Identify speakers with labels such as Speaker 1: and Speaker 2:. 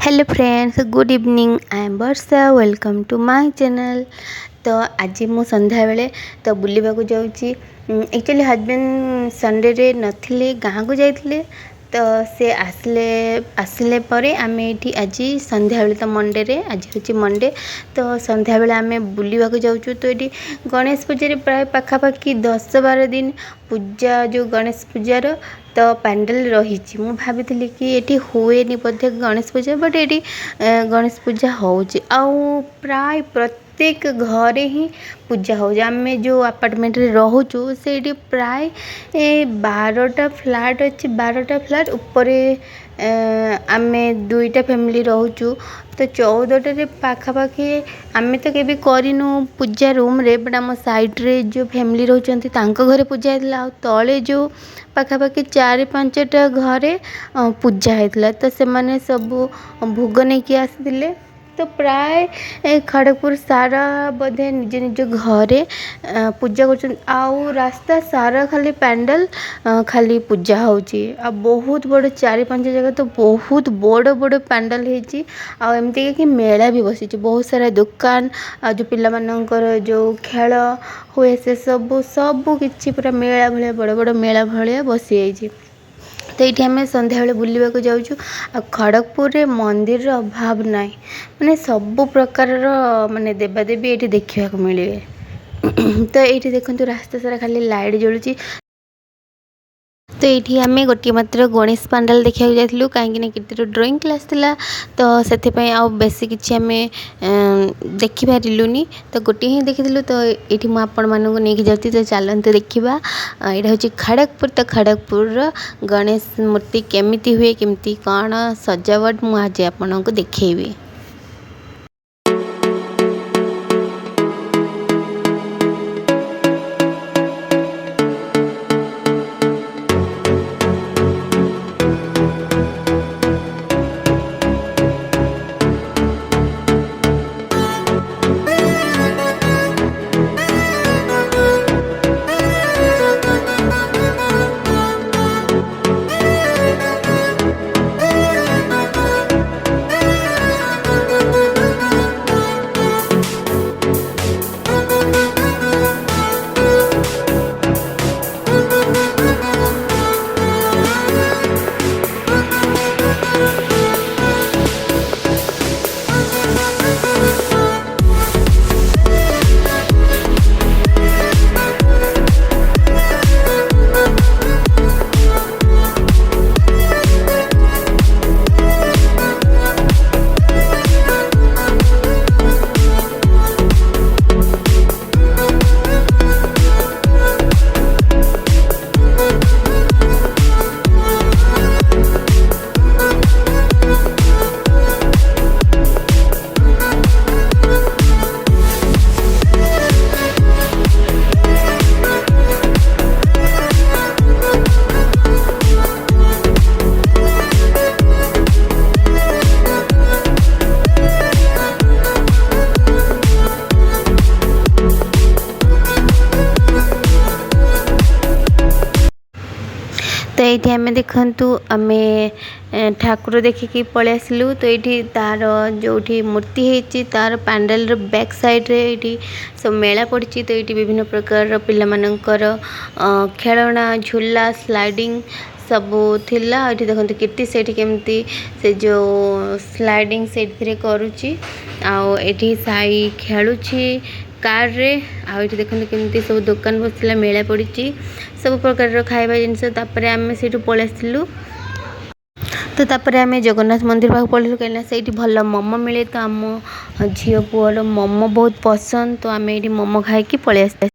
Speaker 1: Hello friends, good evening. I am Varsha, welcome to my channel. तो आज मु संध्या बेले तो बुलवाक जाऊँगी। एक्चुअली हजबैंड संडे रे नथिले, गाँव को जाइए। तो से आसिले परे आमे एठी आज संध्या बेले तो मंडे रे आज होची मंडे। तो संध्या बेले आमे बुलवाक जाऊँ। तो ये गणेश पूजा प्राय पाखापाखि 10-12 दिन पूजा जो गणेश पूजार तो पैंडल रही। मु भाभी कि ये हुए बोधे गणेश पूजा, बट ये गणेश पूजा होची। आउ प्राय प्रत्येक घरे ही पूजा हो। आम जो अपार्टमेंट रे रहूचु से प्राय 12टा फ्लैट अच्छी। 12टा फ्लैट ऊपर आमे 2टा फैमिली रहूचु। तो 14टा पाखापाखि आमे तो केबी करिनु पूजा रूम रे, बट आम साइड रे जो फैमिली रहउचंती तांको घरे पूजा हेतला। तले जो पाखापाखि 4-5टा घरे पूजा हेतला। तो से माने सब भोग नहीं कि आसिले। तो प्राय खड़गपुर सारा बोधे निज निज घरे पूजा कर। आउ रास्ता सारा खाली पैंडल खाली पूजा होची। आ बहुत बड़ 4-5 जगह तो बहुत बड़ बड़ पैंडल हेची। आ एमती कि मेला भी बसी, बहुत सारा दुकान जो पिला मानकर जो खेल हुए से सब किछि पूरा मेला भलिया बड़ बड़ मेला भलिया बसी जाइछि। तो ये आम संध्या बेले बुलवाक जाऊँ। आ खड़गपुर मंदिर अभाव ना, माने सब प्रकार माने देवादेवी ये देखा मिले। तो ये देखो रास्ता सारा खाली लाइट जलुची। तो ये आम गोटे मात्र गणेश पंडाल देखा जाइलु, कहीं कितर ड्राइंग क्लास थिला। तो से आउ बेसी किछि आम देखि पारिलुनी। तो गोटे ही देखी। तो ये मुझे नहीं जाती। तो चलते देखा यहाँ हूँ खड़गपुर। तो खड़गपुर गणेश मूर्ति केमिति हुए, केमिति कौन सजावट मुझे आपको देखी। तो ये आम देखु आम ठाकुर देखिकी पलि आसलु। तो ये तार जो मूर्ति होती तार पैंडल बैक साइड रे ये सब मेला पड़ी। तो ये विभिन्न प्रकार पिला मानकर खेलना झूला स्लाइडिंग सब थिला। ये देखते किटी से केमती से जो स्लाइडिंग से करुच्ची। आठी साई खेलुची कार रे। आउ देखते केमती सब दुकान बसला, मेला पड़ी सब प्रकार खाଇବା जिनस। तापर आम से पलि आसलु। तो तापर आम जगन्नाथ मंदिर पाक पलु, कहीं से भल मोमो मिले। तो आम झील पुअर मोमो बहुत पसंद। तो आम ये मोमो खाई पलि आस।